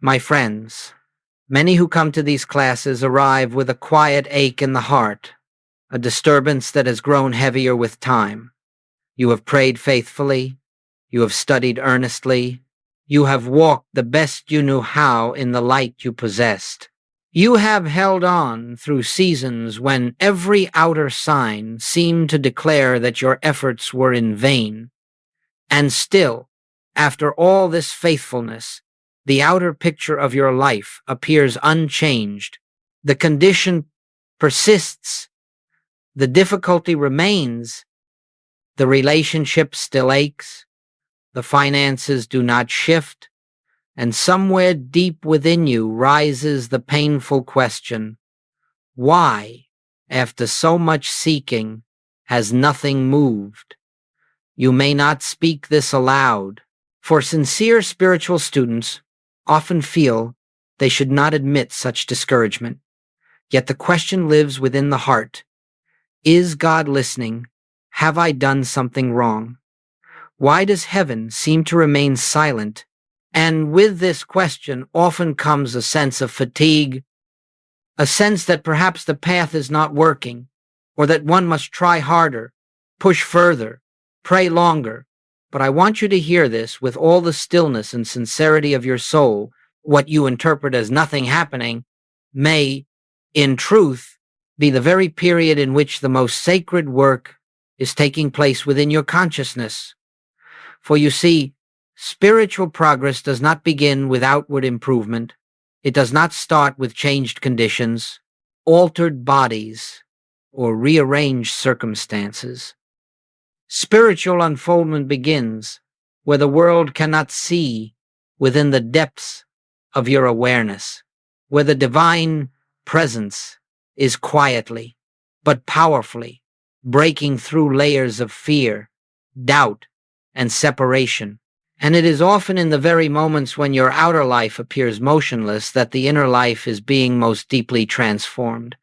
My friends, many who come to these classes arrive with a quiet ache in the heart, a disturbance that has grown heavier with time. You have prayed faithfully, you have studied earnestly, you have walked the best you knew how in the light you possessed. You have held on through seasons when every outer sign seemed to declare that your efforts were in vain. And still, after all this faithfulness, the outer picture of your life appears unchanged. The condition persists, the difficulty remains, the relationship still aches, the finances do not shift, and somewhere deep within you rises the painful question, why, after so much seeking, has nothing moved? You may not speak this aloud, for sincere spiritual students often feel they should not admit such discouragement. Yet the question lives within the heart. Is God listening? Have I done something wrong? Why does heaven seem to remain silent? And with this question often comes a sense of fatigue, a sense that perhaps the path is not working, or that one must try harder, push further, pray longer. But I want you to hear this with all the stillness and sincerity of your soul. What you interpret as nothing happening may, in truth, be the very period in which the most sacred work is taking place within your consciousness. For you see, spiritual progress does not begin with outward improvement. It does not start with changed conditions, altered bodies, or rearranged circumstances. Spiritual unfoldment begins where the world cannot see within the depths of your awareness, where the divine presence is quietly, but powerfully, breaking through layers of fear, doubt, and separation. And it is often in the very moments when your outer life appears motionless that the inner life is being most deeply transformed.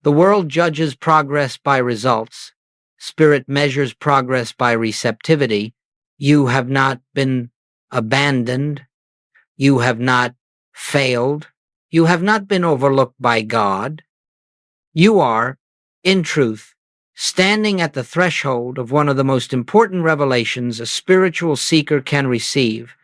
The world judges progress by results. Spirit measures progress by receptivity. You have not been abandoned. You have not failed. You have not been overlooked by God. You are, in truth, standing at the threshold of one of the most important revelations a spiritual seeker can receive.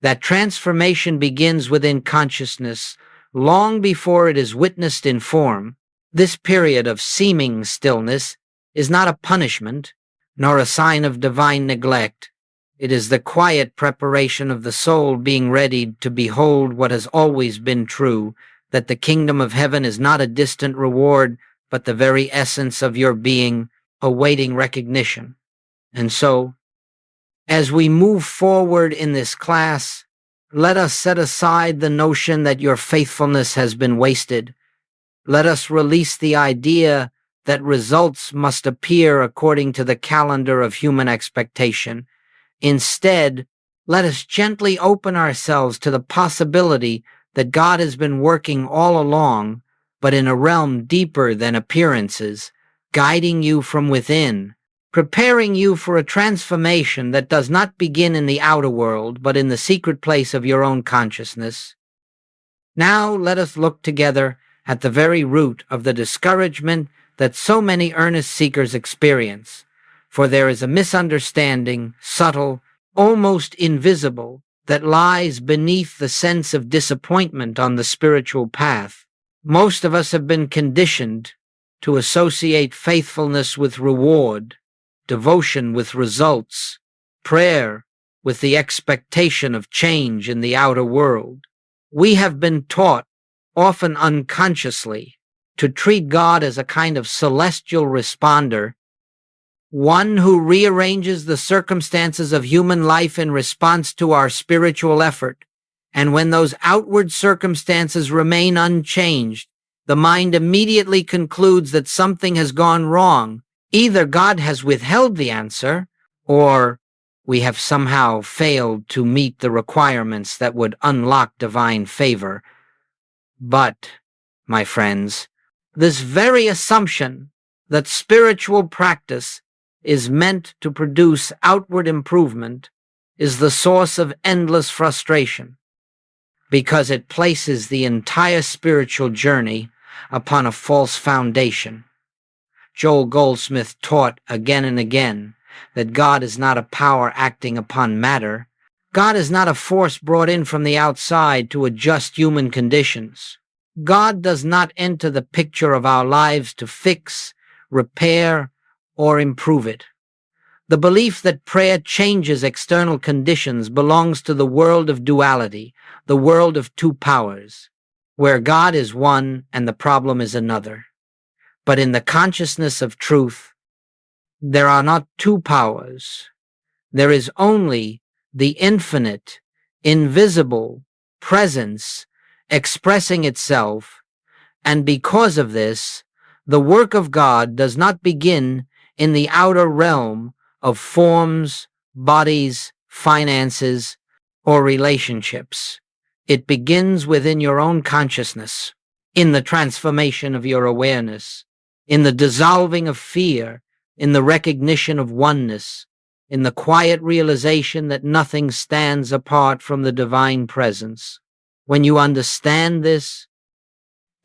That transformation begins within consciousness long before it is witnessed in form. This period of seeming stillness is not a punishment, nor a sign of divine neglect. It is the quiet preparation of the soul being ready to behold what has always been true, that the kingdom of heaven is not a distant reward, but the very essence of your being, awaiting recognition. And so, as we move forward in this class, let us set aside the notion that your faithfulness has been wasted. Let us release the idea that results must appear according to the calendar of human expectation. Instead, let us gently open ourselves to the possibility that God has been working all along, but in a realm deeper than appearances, guiding you from within, preparing you for a transformation that does not begin in the outer world, but in the secret place of your own consciousness. Now let us look together at the very root of the discouragement that so many earnest seekers experience, for there is a misunderstanding, subtle, almost invisible, that lies beneath the sense of disappointment on the spiritual path. Most of us have been conditioned to associate faithfulness with reward, devotion with results, prayer with the expectation of change in the outer world. We have been taught, often unconsciously, to treat God as a kind of celestial responder, one who rearranges the circumstances of human life in response to our spiritual effort. And when those outward circumstances remain unchanged, the mind immediately concludes that something has gone wrong. Either God has withheld the answer, or we have somehow failed to meet the requirements that would unlock divine favor. But, my friends, this very assumption that spiritual practice is meant to produce outward improvement is the source of endless frustration. because it places the entire spiritual journey upon a false foundation. Joel Goldsmith taught again and again that God is not a power acting upon matter. God is not a force brought in from the outside to adjust human conditions. God does not enter the picture of our lives to fix, repair, or improve it. The belief that prayer changes external conditions belongs to the world of duality, the world of two powers, where God is one and the problem is another. But in the consciousness of truth, there are not two powers. There is only the infinite, invisible presence expressing itself, and because of this, the work of God does not begin in the outer realm of forms, bodies, finances, or relationships. It begins within your own consciousness, in the transformation of your awareness, in the dissolving of fear, in the recognition of oneness, in the quiet realization that nothing stands apart from the divine presence. When you understand this,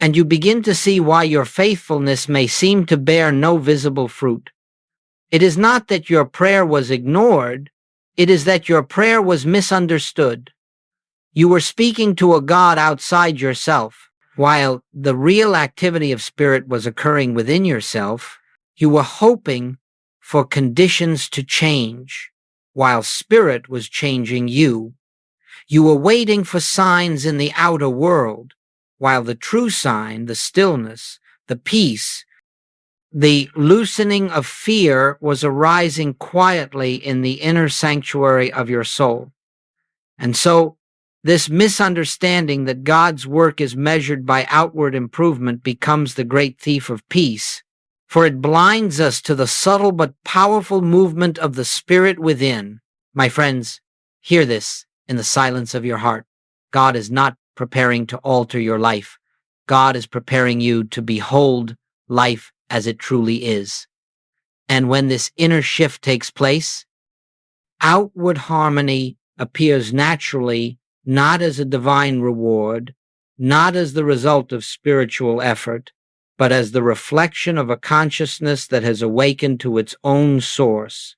and you begin to see why your faithfulness may seem to bear no visible fruit, it is not that your prayer was ignored, it is that your prayer was misunderstood. You were speaking to a God outside yourself, while the real activity of spirit was occurring within yourself. You were hoping for conditions to change, while spirit was changing you. You were waiting for signs in the outer world, while the true sign, the stillness, the peace, the loosening of fear was arising quietly in the inner sanctuary of your soul. And so, this misunderstanding that God's work is measured by outward improvement becomes the great thief of peace, for it blinds us to the subtle but powerful movement of the Spirit within. My friends, hear this in the silence of your heart. God is not preparing to alter your life. God is preparing you to behold life as it truly is. And when this inner shift takes place, outward harmony appears naturally, not as a divine reward, not as the result of spiritual effort, but as the reflection of a consciousness that has awakened to its own source.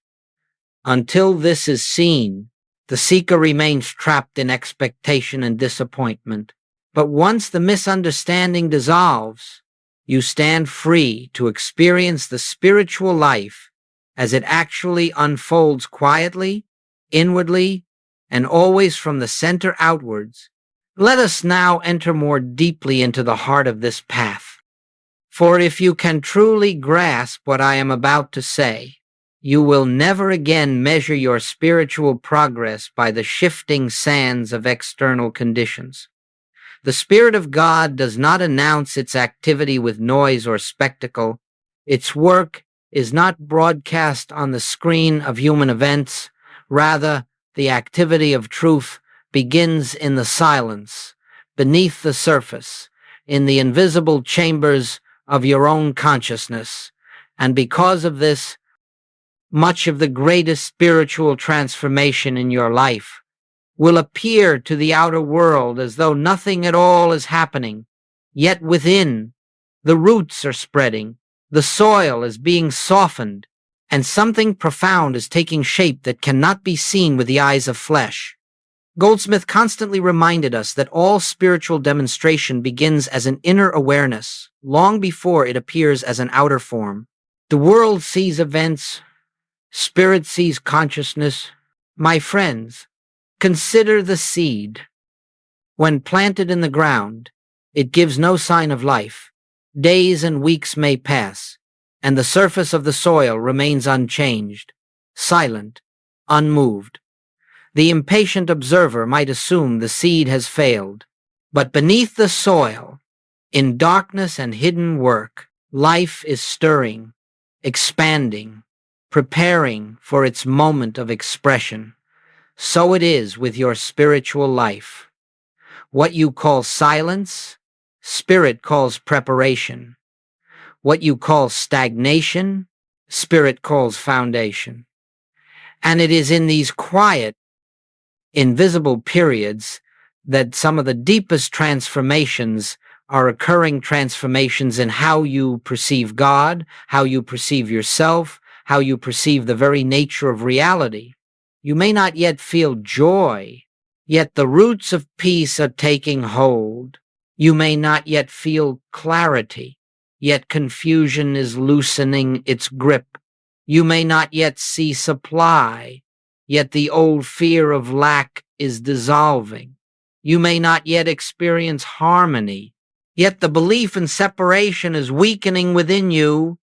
Until this is seen, the seeker remains trapped in expectation and disappointment. But once the misunderstanding dissolves, you stand free to experience the spiritual life as it actually unfolds quietly, inwardly, and always from the center outwards. Let us now enter more deeply into the heart of this path. For if you can truly grasp what I am about to say, you will never again measure your spiritual progress by the shifting sands of external conditions. The Spirit of God does not announce its activity with noise or spectacle. Its work is not broadcast on the screen of human events. Rather, the activity of truth begins in the silence, beneath the surface, in the invisible chambers of your own consciousness. And because of this, much of the greatest spiritual transformation in your life will appear to the outer world as though nothing at all is happening. Yet within, the roots are spreading, the soil is being softened, and something profound is taking shape that cannot be seen with the eyes of flesh. Goldsmith constantly reminded us that all spiritual demonstration begins as an inner awareness, long before it appears as an outer form. The world sees events, spirit sees consciousness. My friends, consider the seed. When planted in the ground, it gives no sign of life. Days and weeks may pass, and the surface of the soil remains unchanged, silent, unmoved. The impatient observer might assume the seed has failed. But beneath the soil, in darkness and hidden work, life is stirring, expanding, preparing for its moment of expression. So it is with your spiritual life. What you call silence, Spirit calls preparation. What you call stagnation, Spirit calls foundation. And it is in these quiet, invisible periods that some of the deepest transformations are occurring transformations in how you perceive God, how you perceive yourself, how you perceive the very nature of reality. You may not yet feel joy, yet the roots of peace are taking hold. You may not yet feel clarity, yet confusion is loosening its grip. You may not yet see supply, yet the old fear of lack is dissolving. You may not yet experience harmony, yet the belief in separation is weakening within you.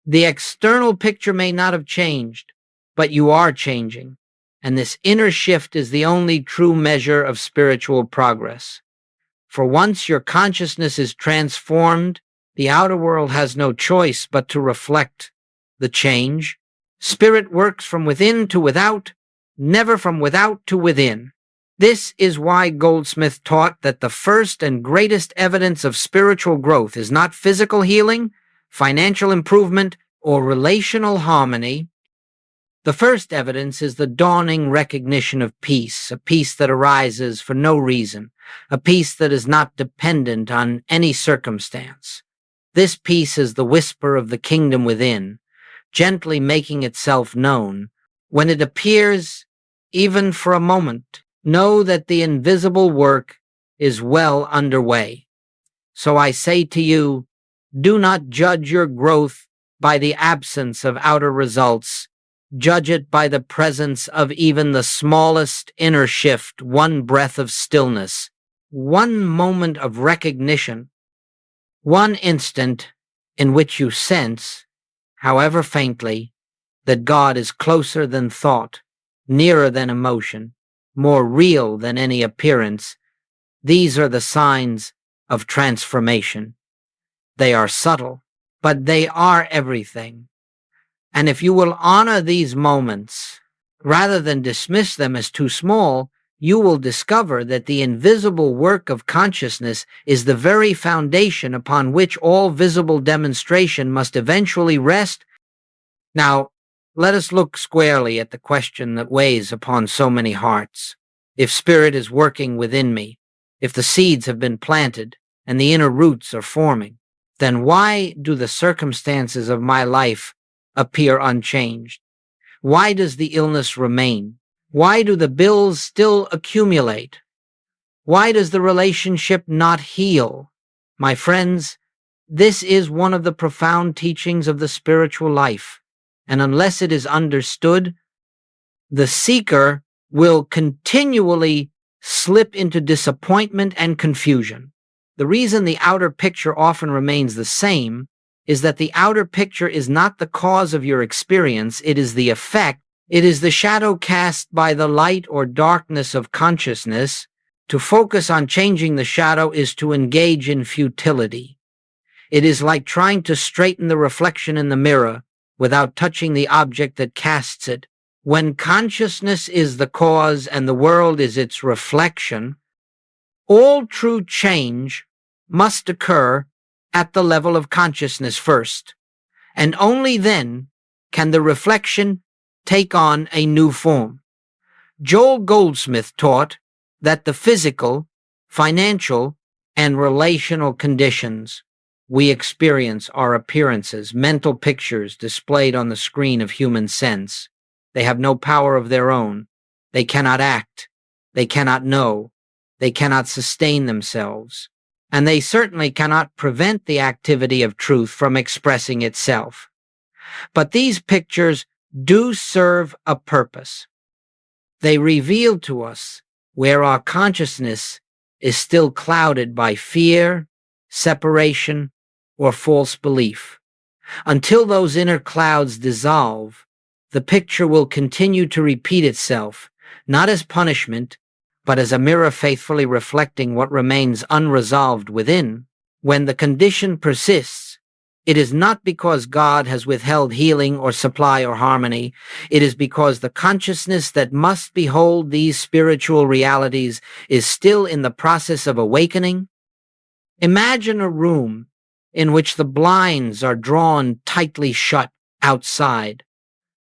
The external picture may not have changed, but you are changing, and this inner shift is the only true measure of spiritual progress. For once your consciousness is transformed, the outer world has no choice but to reflect the change. Spirit works from within to without, never from without to within. This is why Goldsmith taught that the first and greatest evidence of spiritual growth is not physical healing, financial improvement, or relational harmony. The first evidence is the dawning recognition of peace, a peace that arises for no reason, a peace that is not dependent on any circumstance. This peace is the whisper of the kingdom within, gently making itself known. When it appears, even for a moment, know that the invisible work is well underway. So I say to you, do not judge your growth by the absence of outer results. Judge it by the presence of even the smallest inner shift, one breath of stillness, one moment of recognition, one instant in which you sense, however faintly, that God is closer than thought, nearer than emotion, more real than any appearance. These are the signs of transformation. They are subtle, but they are everything. And if you will honor these moments, rather than dismiss them as too small, you will discover that the invisible work of consciousness is the very foundation upon which all visible demonstration must eventually rest. Now, let us look squarely at the question that weighs upon so many hearts. If spirit is working within me, if the seeds have been planted and the inner roots are forming, then why do the circumstances of my life appear unchanged? Why does the illness remain? Why do the bills still accumulate? Why does the relationship not heal? My friends, this is one of the profound teachings of the spiritual life, and unless it is understood, the seeker will continually slip into disappointment and confusion. The reason the outer picture often remains the same is that the outer picture is not the cause of your experience, it is the effect. It is the shadow cast by the light or darkness of consciousness. To focus on changing the shadow is to engage in futility. It is like trying to straighten the reflection in the mirror without touching the object that casts it. When consciousness is the cause and the world is its reflection, all true change must occur at the level of consciousness first, and only then can the reflection take on a new form. Joel Goldsmith taught that the physical, financial, and relational conditions we experience are appearances, mental pictures displayed on the screen of human sense. They have no power of their own. They cannot act. They cannot know. They cannot sustain themselves. And they certainly cannot prevent the activity of truth from expressing itself. But these pictures do serve a purpose. They reveal to us where our consciousness is still clouded by fear, separation, or false belief. Until those inner clouds dissolve, the picture will continue to repeat itself, not as punishment, but as a mirror faithfully reflecting what remains unresolved within. When the condition persists, it is not because God has withheld healing or supply or harmony. It is because the consciousness that must behold these spiritual realities is still in the process of awakening. Imagine a room in which the blinds are drawn tightly shut outside.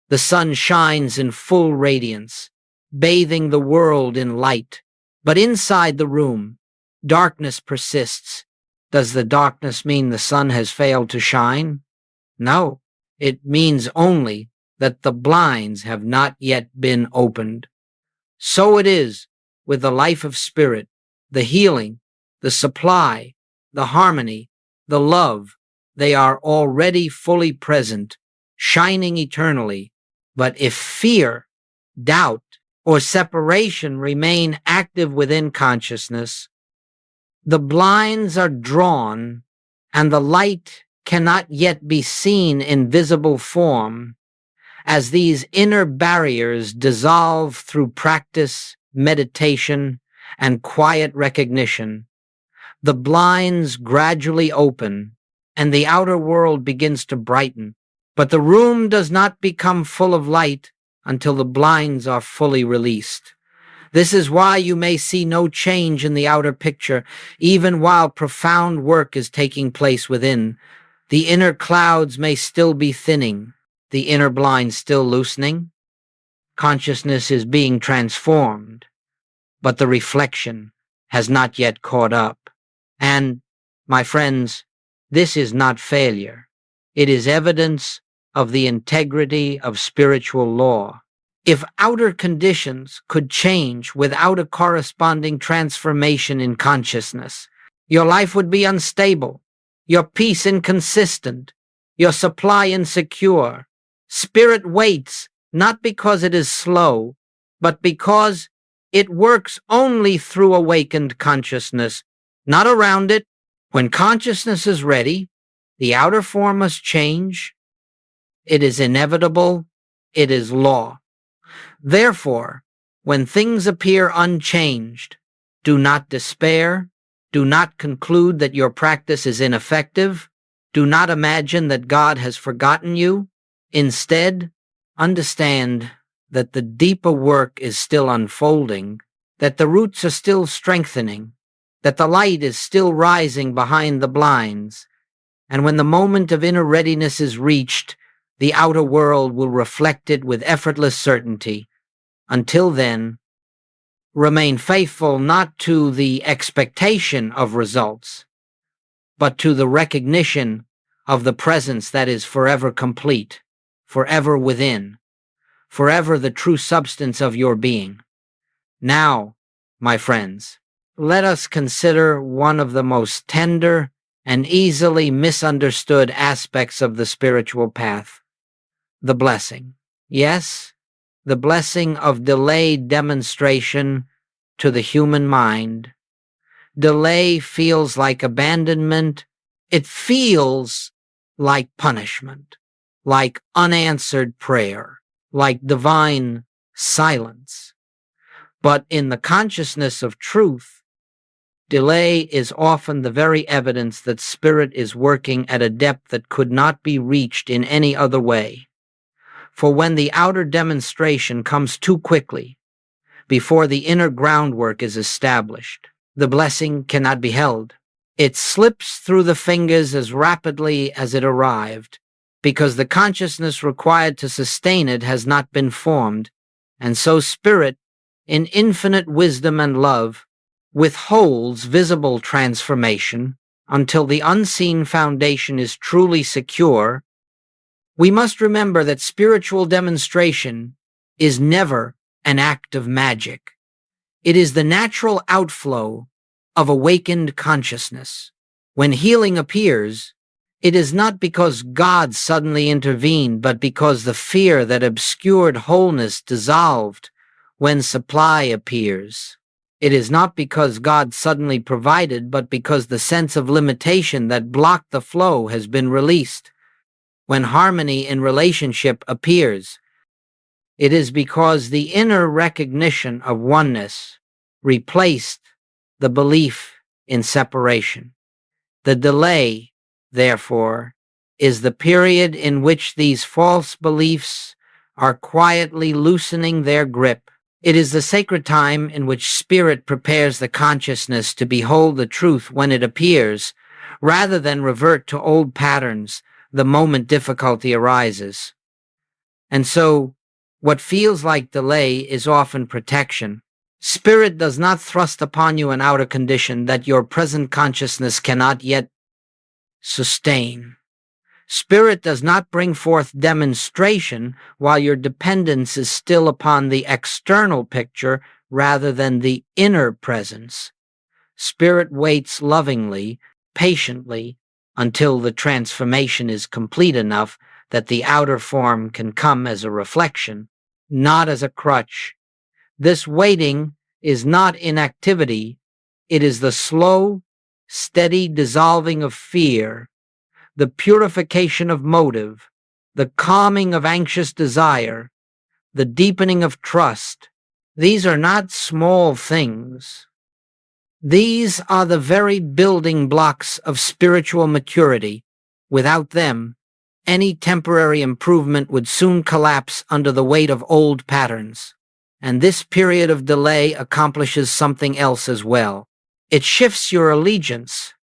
The sun shines in full radiance, bathing the world in light. But inside the room, darkness persists. Does the darkness mean the sun has failed to shine? No, it means only that the blinds have not yet been opened. So it is with the life of spirit, the healing, the supply, the harmony, the love. They are already fully present, shining eternally. But if fear, doubt, or separation remain active within consciousness, the blinds are drawn and the light cannot yet be seen in visible form. As these inner barriers dissolve through practice, meditation, and quiet recognition, the blinds gradually open and the outer world begins to brighten. But the room does not become full of light until the blinds are fully released. This is why you may see no change in the outer picture, even while profound work is taking place within. The inner clouds may still be thinning, the inner blinds still loosening. Consciousness is being transformed, but the reflection has not yet caught up. And, my friends, this is not failure. It is evidence of the integrity of spiritual law. If outer conditions could change without a corresponding transformation in consciousness, your life would be unstable, your peace inconsistent, your supply insecure. Spirit waits not because it is slow, but because it works only through awakened consciousness, not around it. When consciousness is ready, the outer form must change. It is inevitable. It is law. Therefore, when things appear unchanged, do not despair. Do not conclude that your practice is ineffective. Do not imagine that God has forgotten you. Instead, understand that the deeper work is still unfolding, that the roots are still strengthening, that the light is still rising behind the blinds, and when the moment of inner readiness is reached, the outer world will reflect it with effortless certainty. Until then, remain faithful not to the expectation of results, but to the recognition of the presence that is forever complete, forever within, forever the true substance of your being. Now, my friends, let us consider one of the most tender and easily misunderstood aspects of the spiritual path, the blessing. Yes, the blessing of delayed demonstration to the human mind. Delay feels like abandonment. It feels like punishment, like unanswered prayer, like divine silence. But in the consciousness of truth, delay is often the very evidence that spirit is working at a depth that could not be reached in any other way. For when the outer demonstration comes too quickly, before the inner groundwork is established, the blessing cannot be held. It slips through the fingers as rapidly as it arrived, because the consciousness required to sustain it has not been formed, and so spirit, in infinite wisdom and love, withholds visible transformation until the unseen foundation is truly secure. We must remember that spiritual demonstration is never an act of magic. It is the natural outflow of awakened consciousness. When healing appears, it is not because God suddenly intervened, but because the fear that obscured wholeness dissolved. When supply appears, it is not because God suddenly provided, but because the sense of limitation that blocked the flow has been released. When harmony in relationship appears, it is because the inner recognition of oneness replaced the belief in separation. The delay, therefore, is the period in which these false beliefs are quietly loosening their grip. It is the sacred time in which spirit prepares the consciousness to behold the truth when it appears, rather than revert to old patterns the moment difficulty arises. And so, what feels like delay is often protection. Spirit does not thrust upon you an outer condition that your present consciousness cannot yet sustain. Spirit does not bring forth demonstration while your dependence is still upon the external picture rather than the inner presence. Spirit waits lovingly, patiently, until the transformation is complete enough that the outer form can come as a reflection, not as a crutch. This waiting is not inactivity, it is the slow, steady dissolving of fear, the purification of motive, the calming of anxious desire, the deepening of trust. These are not small things. These are the very building blocks of spiritual maturity. Without them, any temporary improvement would soon collapse under the weight of old patterns. And this period of delay accomplishes something else as well. It shifts your allegiance.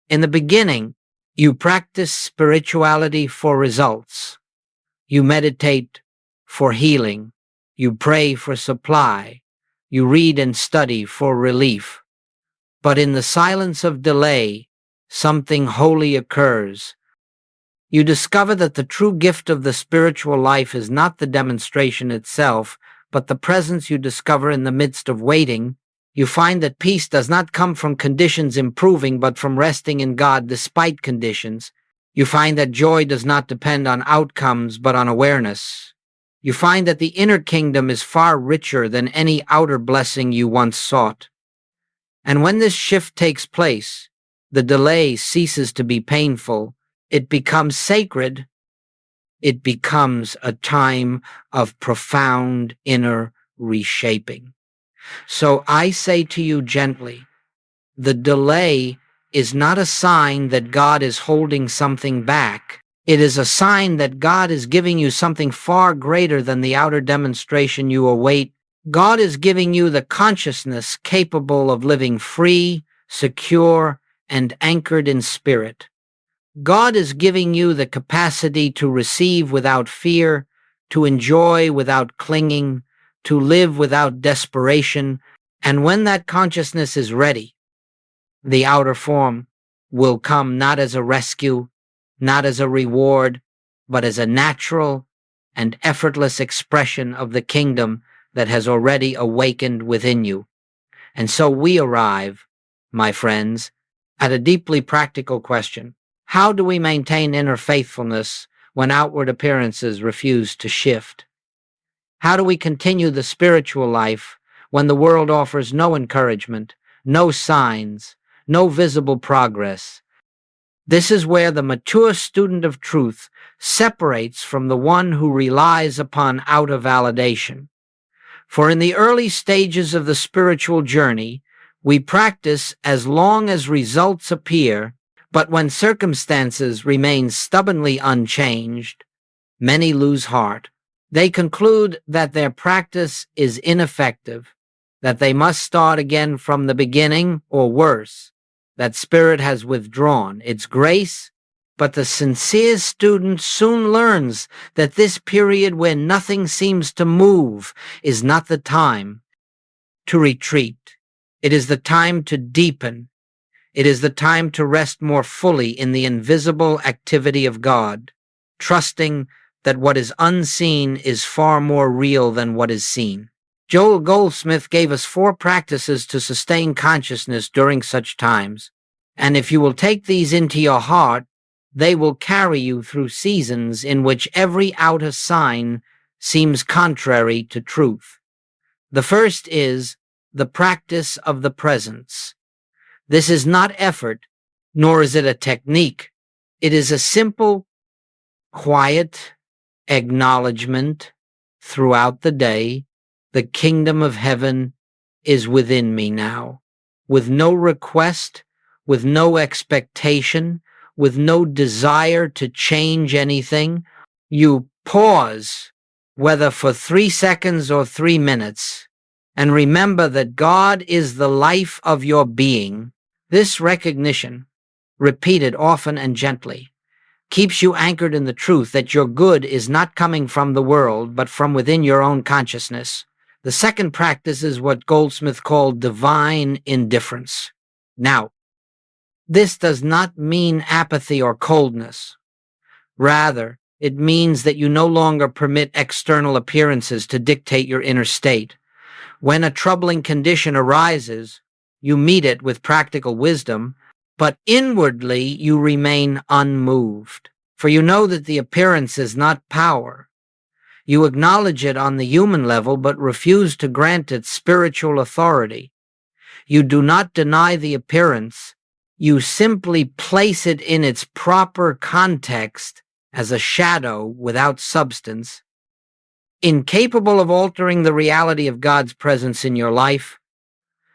In the beginning, you practice spirituality for results. You meditate for healing. You pray for supply. You read and study for relief. But in the silence of delay, something holy occurs. You discover that the true gift of the spiritual life is not the demonstration itself, but the presence you discover in the midst of waiting. You find that peace does not come from conditions improving, but from resting in God despite conditions. You find that joy does not depend on outcomes, but on awareness. You find that the inner kingdom is far richer than any outer blessing you once sought. And when this shift takes place, the delay ceases to be painful. It becomes sacred. It becomes a time of profound inner reshaping. So I say to you gently, the delay is not a sign that God is holding something back. It is a sign that God is giving you something far greater than the outer demonstration you await. God is giving you the consciousness capable of living free, secure, and anchored in spirit. God is giving you the capacity to receive without fear, to enjoy without clinging, to live without desperation, and when that consciousness is ready, the outer form will come not as a rescue, not as a reward, but as a natural and effortless expression of the kingdom that has already awakened within you. And so we arrive, my friends, at a deeply practical question. How do we maintain inner faithfulness when outward appearances refuse to shift? How do we continue the spiritual life when the world offers no encouragement, no signs, no visible progress? This is where the mature student of truth separates from the one who relies upon outer validation. For in the early stages of the spiritual journey, we practice as long as results appear, but when circumstances remain stubbornly unchanged, many lose heart. They conclude that their practice is ineffective, that they must start again from the beginning, or worse, that spirit has withdrawn its grace. But the sincere student soon learns that this period where nothing seems to move is not the time to retreat. It is the time to deepen. It is the time to rest more fully in the invisible activity of God, trusting that what is unseen is far more real than what is seen. Joel Goldsmith gave us 4 practices to sustain consciousness during such times, and if you will take these into your heart, they will carry you through seasons in which every outer sign seems contrary to truth. The first is the practice of the presence. This is not effort, nor is it a technique. It is a simple, quiet acknowledgement throughout the day. The kingdom of heaven is within me now, with no request, with no expectation, with no desire to change anything. You pause, whether for 3 seconds or 3 minutes, and remember that God is the life of your being. This recognition, repeated often and gently, keeps you anchored in the truth that your good is not coming from the world, but from within your own consciousness. The second practice is what Goldsmith called divine indifference. Now, this does not mean apathy or coldness. Rather, it means that you no longer permit external appearances to dictate your inner state. When a troubling condition arises, you meet it with practical wisdom, but inwardly you remain unmoved. For you know that the appearance is not power. You acknowledge it on the human level, but refuse to grant it spiritual authority. You do not deny the appearance. You simply place it in its proper context as a shadow without substance, incapable of altering the reality of God's presence in your life.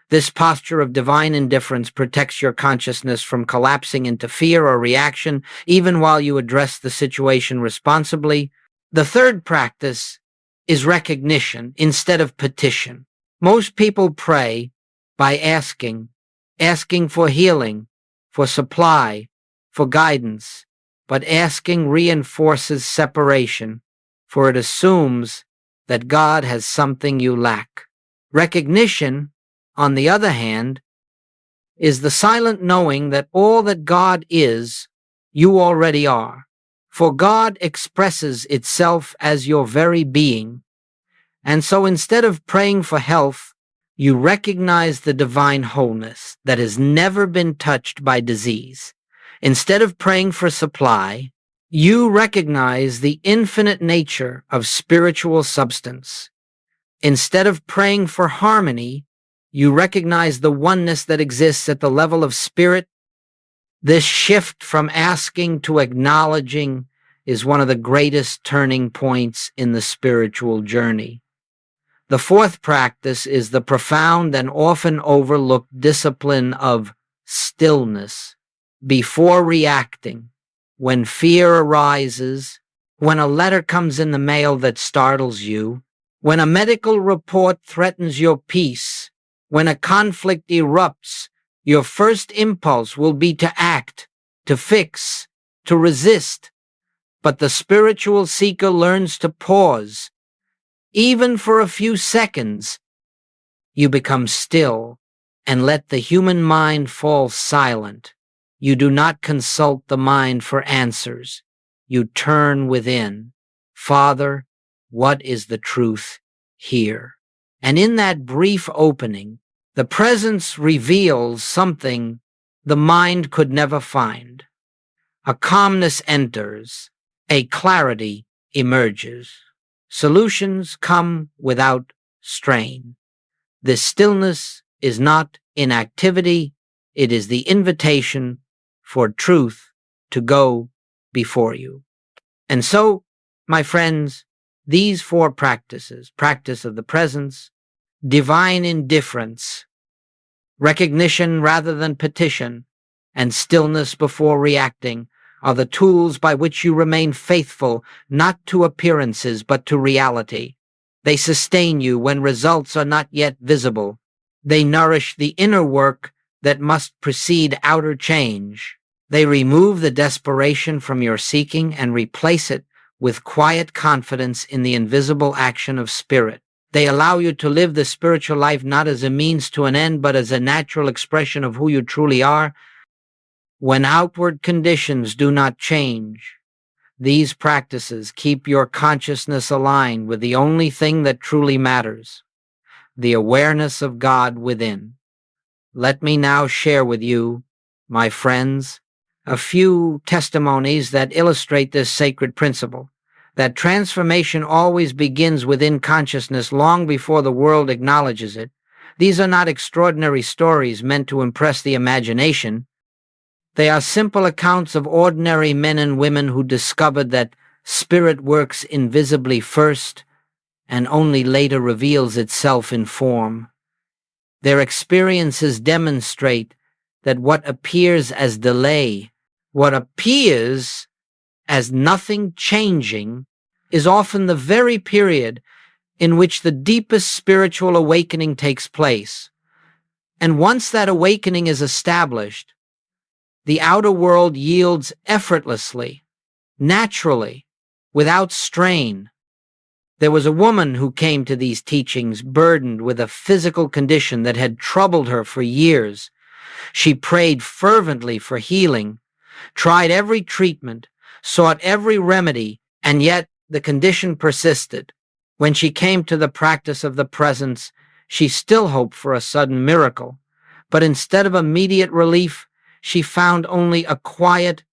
This posture of divine indifference protects your consciousness from collapsing into fear or reaction, even while you address the situation responsibly. The third practice is recognition instead of petition. Most people pray by asking for healing, for supply, for guidance, but asking reinforces separation, for it assumes that God has something you lack. Recognition, on the other hand, is the silent knowing that all that God is, you already are. For God expresses itself as your very being, and so instead of praying for health, you recognize the divine wholeness that has never been touched by disease. Instead of praying for supply, you recognize the infinite nature of spiritual substance. Instead of praying for harmony, you recognize the oneness that exists at the level of spirit. This shift from asking to acknowledging is one of the greatest turning points in the spiritual journey. The fourth practice is the profound and often overlooked discipline of stillness. Before reacting, when fear arises, when a letter comes in the mail that startles you, when a medical report threatens your peace, when a conflict erupts, your first impulse will be to act, to fix, to resist. But the spiritual seeker learns to pause. Even for a few seconds, you become still and let the human mind fall silent. You do not consult the mind for answers. You turn within. Father, what is the truth here? And in that brief opening, the presence reveals something the mind could never find. A calmness enters, a clarity emerges. Solutions come without strain. This stillness is not inactivity, it is the invitation for truth to go before you. And so, my friends, these four practices, practice of the presence, divine indifference, recognition rather than petition, and stillness before reacting, are the tools by which you remain faithful not to appearances but to reality. They sustain you when results are not yet visible. They nourish the inner work that must precede outer change. They remove the desperation from your seeking and replace it with quiet confidence in the invisible action of spirit. They allow you to live the spiritual life not as a means to an end, but as a natural expression of who you truly are. When outward conditions do not change, these practices keep your consciousness aligned with the only thing that truly matters, the awareness of God within. Let me now share with you, my friends, a few testimonies that illustrate this sacred principle, that transformation always begins within consciousness long before the world acknowledges it. These are not extraordinary stories meant to impress the imagination. They are simple accounts of ordinary men and women who discovered that spirit works invisibly first and only later reveals itself in form. Their experiences demonstrate that what appears as delay, what appears as nothing changing, is often the very period in which the deepest spiritual awakening takes place. And once that awakening is established, the outer world yields effortlessly, naturally, without strain. There was a woman who came to these teachings burdened with a physical condition that had troubled her for years. She prayed fervently for healing, tried every treatment, sought every remedy, and yet the condition persisted. When she came to the practice of the presence, she still hoped for a sudden miracle, but instead of immediate relief, she found only a quiet,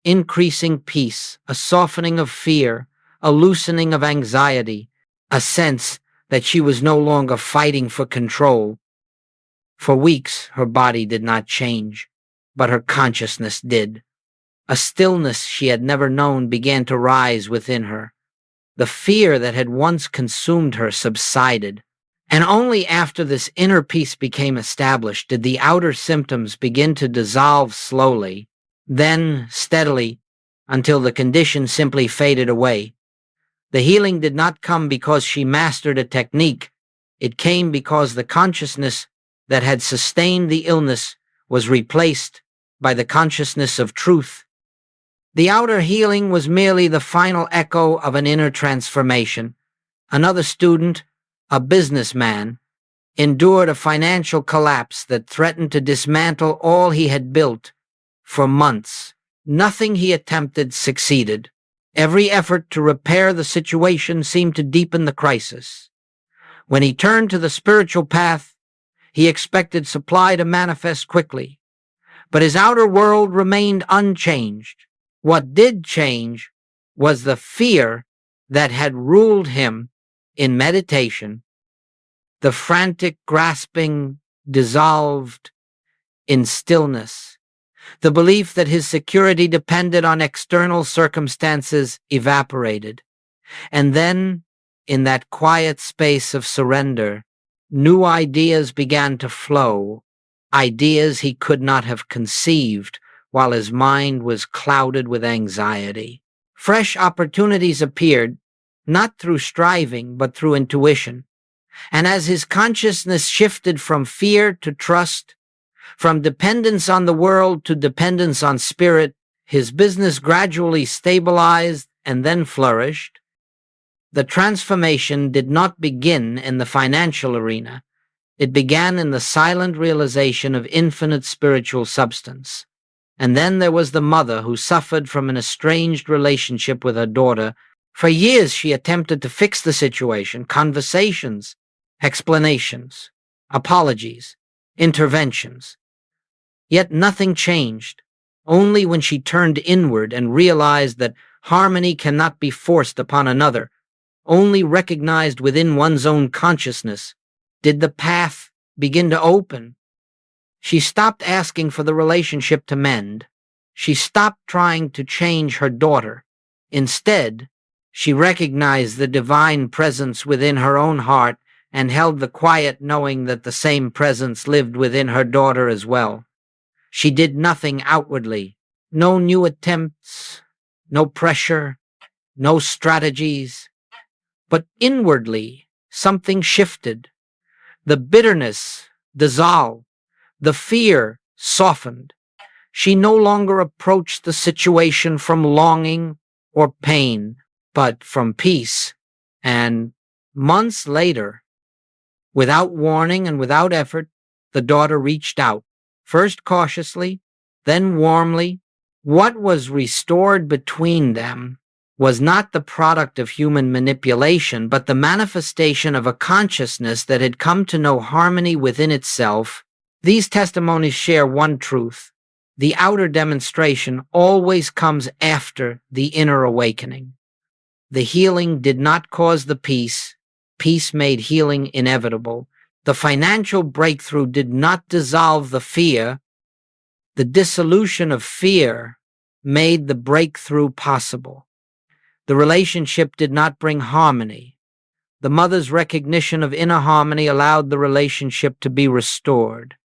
increasing peace, a softening of fear, a loosening of anxiety, a sense that she was no longer fighting for control. For weeks, her body did not change, but her consciousness did. A stillness she had never known began to rise within her. The fear that had once consumed her subsided, and only after this inner peace became established did the outer symptoms begin to dissolve slowly, then steadily, until the condition simply faded away. The healing did not come because she mastered a technique. It came because the consciousness that had sustained the illness was replaced by the consciousness of truth. The outer healing was merely the final echo of an inner transformation. Another student, a businessman, endured a financial collapse that threatened to dismantle all he had built. For months, nothing he attempted succeeded. Every effort to repair the situation seemed to deepen the crisis. When he turned to the spiritual path, he expected supply to manifest quickly. But his outer world remained unchanged. What did change was the fear that had ruled him in meditation. The frantic grasping dissolved in stillness. The belief that his security depended on external circumstances evaporated. And then, in that quiet space of surrender, new ideas began to flow, ideas he could not have conceived while his mind was clouded with anxiety. Fresh opportunities appeared, not through striving, but through intuition. And as his consciousness shifted from fear to trust, from dependence on the world to dependence on spirit, his business gradually stabilized and then flourished. The transformation did not begin in the financial arena. It began in the silent realization of infinite spiritual substance. And then there was the mother who suffered from an estranged relationship with her daughter. For years she attempted to fix the situation, conversations, explanations, apologies, interventions. Yet nothing changed. Only when she turned inward and realized that harmony cannot be forced upon another, only recognized within one's own consciousness, did the path begin to open. She stopped asking for the relationship to mend. She stopped trying to change her daughter. Instead, she recognized the divine presence within her own heart and held the quiet knowing that the same presence lived within her daughter as well. She did nothing outwardly, no new attempts, no pressure, no strategies, but inwardly something shifted. The bitterness dissolved. The fear softened. She no longer approached the situation from longing or pain, but from peace. And months later, without warning and without effort, the daughter reached out, first cautiously, then warmly. What was restored between them was not the product of human manipulation, but the manifestation of a consciousness that had come to know harmony within itself. These testimonies share one truth. The outer demonstration always comes after the inner awakening. The healing did not cause the peace. Peace made healing inevitable. The financial breakthrough did not dissolve the fear. The dissolution of fear made the breakthrough possible. The relationship did not bring harmony. The mother's recognition of inner harmony allowed the relationship to be restored.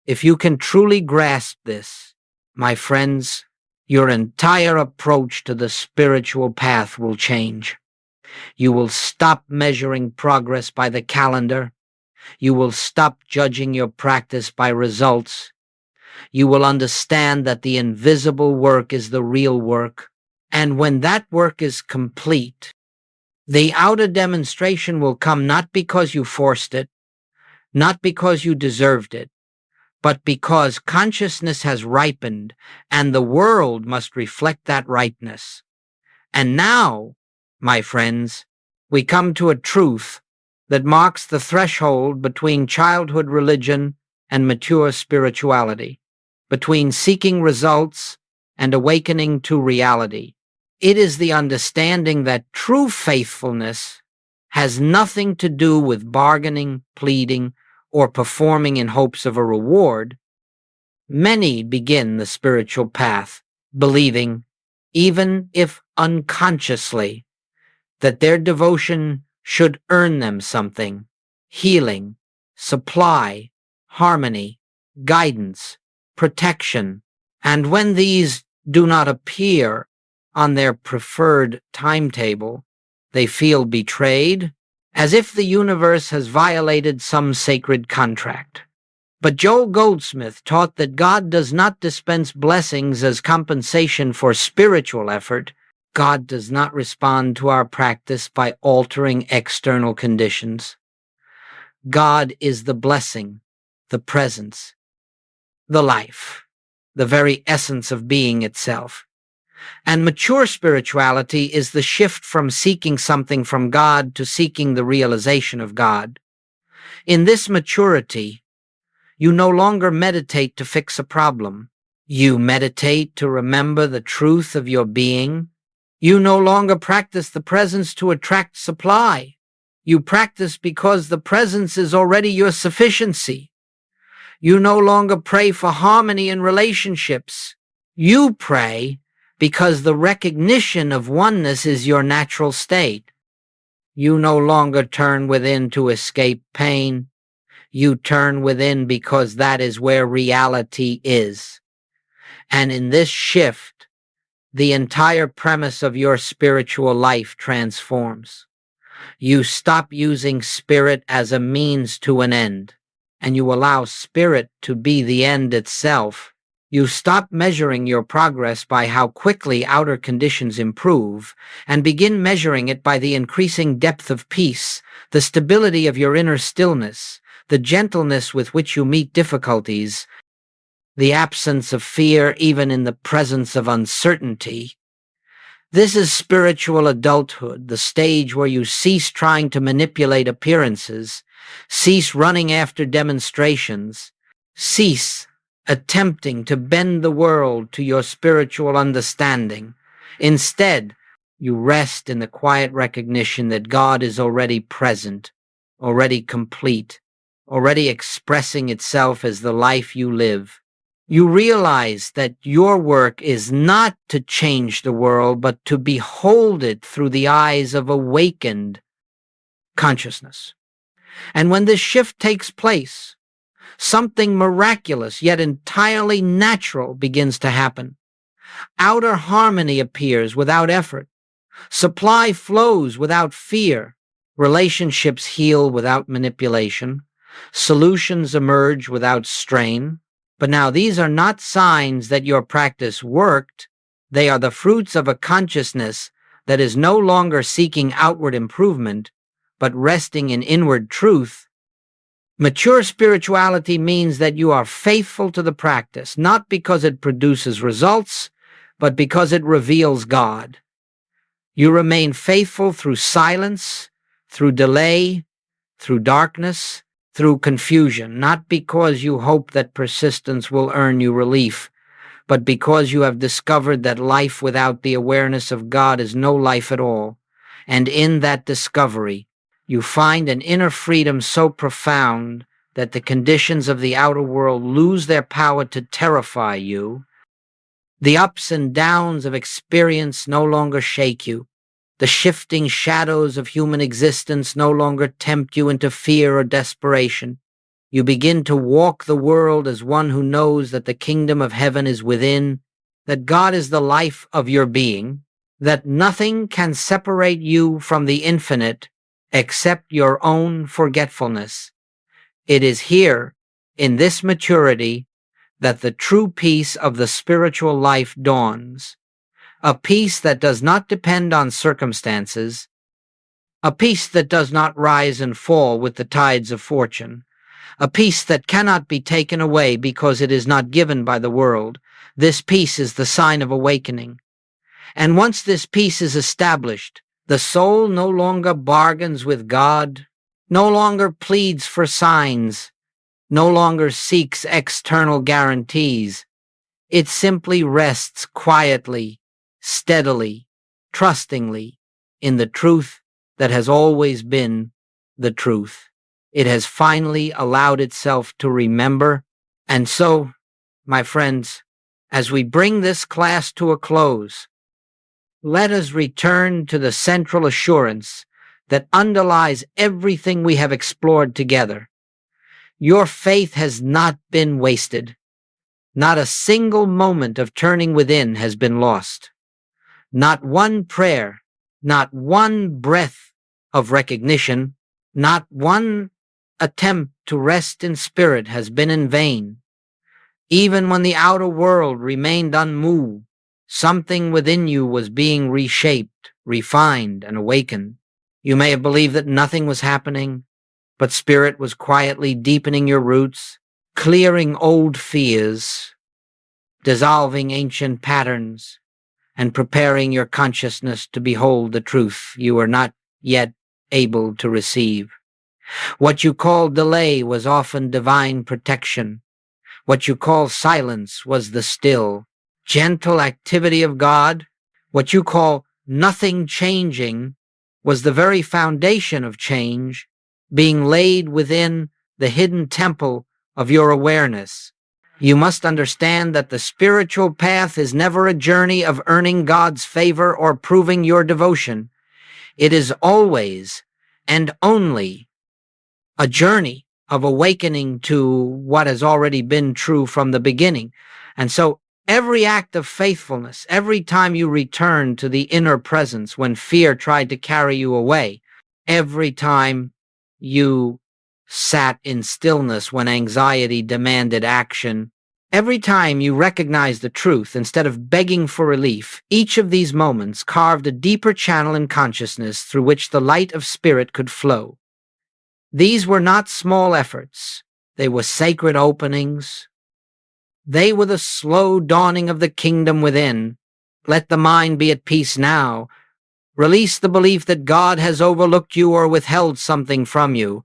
If you can truly grasp this, my friends, your entire approach to the spiritual path will change. You will stop measuring progress by the calendar. You will stop judging your practice by results. You will understand that the invisible work is the real work. And when that work is complete, The outer demonstration will come not because you forced it, not because you deserved it, but because consciousness has ripened and the world must reflect that ripeness. And now, my friends, we come to a truth that marks the threshold between childhood religion and mature spirituality, between seeking results and awakening to reality. It is the understanding that true faithfulness has nothing to do with bargaining, pleading, or performing in hopes of a reward. Many begin the spiritual path believing, even if unconsciously, that their devotion should earn them something: healing, supply, harmony, guidance, protection. And when these do not appear on their preferred timetable, they feel betrayed, as if the universe has violated some sacred contract. But Joel Goldsmith taught that God does not dispense blessings as compensation for spiritual effort. God does not respond to our practice by altering external conditions. God is the blessing, the presence, the life, the very essence of being itself. And mature spirituality is the shift from seeking something from God to seeking the realization of God. In this maturity, you no longer meditate to fix a problem. You meditate to remember the truth of your being. You no longer practice the presence to attract supply. You practice because the presence is already your sufficiency. You no longer pray for harmony in relationships. You pray because the recognition of oneness is your natural state. You no longer turn within to escape pain. You turn within because that is where reality is. And in this shift, the entire premise of your spiritual life transforms. You stop using spirit as a means to an end, and you allow spirit to be the end itself. You stop measuring your progress by how quickly outer conditions improve, and begin measuring it by the increasing depth of peace, the stability of your inner stillness, the gentleness with which you meet difficulties, the absence of fear even in the presence of uncertainty. This is spiritual adulthood, the stage where you cease trying to manipulate appearances, cease running after demonstrations, cease attempting to bend the world to your spiritual understanding. Instead, you rest in the quiet recognition that God is already present, already complete, already expressing itself as the life you live. You realize that your work is not to change the world, but to behold it through the eyes of awakened consciousness. And when this shift takes place, something miraculous yet entirely natural begins to happen. Outer harmony appears without effort. Supply flows without fear. Relationships heal without manipulation. Solutions emerge without strain. But now these are not signs that your practice worked. They are the fruits of a consciousness that is no longer seeking outward improvement, but resting in inward truth. Mature spirituality means that you are faithful to the practice, not because it produces results, but because it reveals God. You remain faithful through silence, through delay, through darkness, through confusion, not because you hope that persistence will earn you relief, but because you have discovered that life without the awareness of God is no life at all. And in that discovery, you find an inner freedom so profound that the conditions of the outer world lose their power to terrify you. The ups and downs of experience no longer shake you. The shifting shadows of human existence no longer tempt you into fear or desperation. You begin to walk the world as one who knows that the kingdom of heaven is within, that God is the life of your being, that nothing can separate you from the infinite except your own forgetfulness. It is here, in this maturity, that the true peace of the spiritual life dawns, a peace that does not depend on circumstances, a peace that does not rise and fall with the tides of fortune, a peace that cannot be taken away because it is not given by the world. This peace is the sign of awakening. And once this peace is established, the soul no longer bargains with God, no longer pleads for signs, no longer seeks external guarantees. It simply rests quietly, steadily, trustingly in the truth that has always been the truth. It has finally allowed itself to remember. And so, my friends, as we bring this class to a close, let us return to the central assurance that underlies everything we have explored together. Your faith has not been wasted. Not a single moment of turning within has been lost. Not one prayer, not one breath of recognition, not one attempt to rest in spirit has been in vain. Even when the outer world remained unmoved, something within you was being reshaped, refined, and awakened. You may have believed that nothing was happening, but spirit was quietly deepening your roots, clearing old fears, dissolving ancient patterns, and preparing your consciousness to behold the truth you were not yet able to receive. What you call delay was often divine protection. What you call silence was the still, gentle activity of God. What you call nothing changing was the very foundation of change, being laid within the hidden temple of your awareness. You must understand that the spiritual path is never a journey of earning God's favor or proving your devotion. It is always and only a journey of awakening to what has already been true from the beginning. And so every act of faithfulness, every time you return to the inner presence when fear tried to carry you away, every time you sat in stillness when anxiety demanded action, every time you recognized the truth instead of begging for relief, each of these moments carved a deeper channel in consciousness through which the light of spirit could flow. These were not small efforts. They were sacred openings. They were the slow dawning of the kingdom within. Let the mind be at peace now. Release the belief that God has overlooked you or withheld something from you.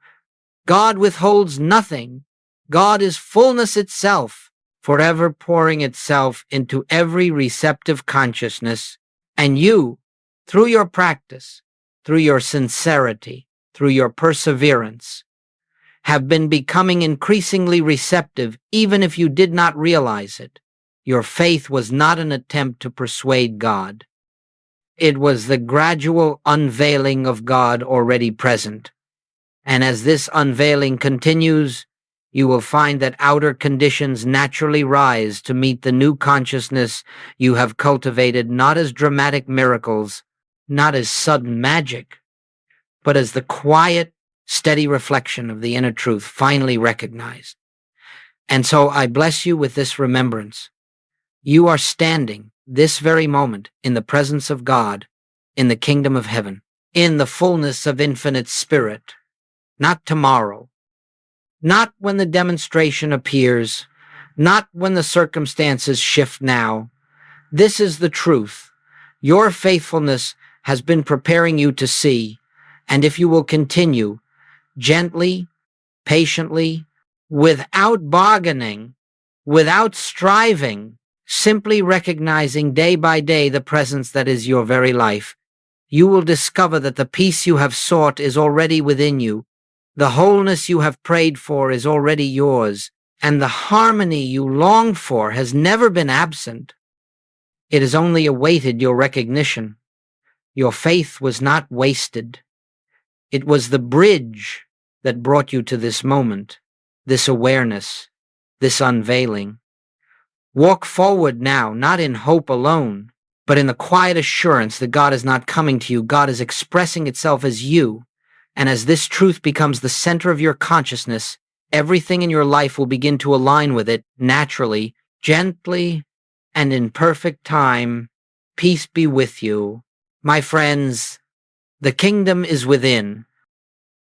God withholds nothing. God is fullness itself, forever pouring itself into every receptive consciousness. And you, through your practice, through your sincerity, through your perseverance, have been becoming increasingly receptive even if you did not realize it. Your faith was not an attempt to persuade God. It was the gradual unveiling of God already present. And as this unveiling continues, you will find that outer conditions naturally rise to meet the new consciousness you have cultivated, not as dramatic miracles, not as sudden magic, but as the quiet, steady reflection of the inner truth finally recognized. And so I bless you with this remembrance. You are standing this very moment in the presence of God, in the kingdom of heaven, in the fullness of infinite spirit, not tomorrow, not when the demonstration appears, not when the circumstances shift now. This is the truth. Your faithfulness has been preparing you to see, and if you will continue, gently, patiently, without bargaining, without striving, simply recognizing day by day the presence that is your very life, you will discover that the peace you have sought is already within you, the wholeness you have prayed for is already yours, and the harmony you long for has never been absent. It has only awaited your recognition. Your faith was not wasted. It was the bridge that brought you to this moment, this awareness, this unveiling. Walk forward now, not in hope alone, but in the quiet assurance that God is not coming to you. God is expressing itself as you. And as this truth becomes the center of your consciousness, everything in your life will begin to align with it naturally, gently, and in perfect time. Peace be with you. My friends, The kingdom is within.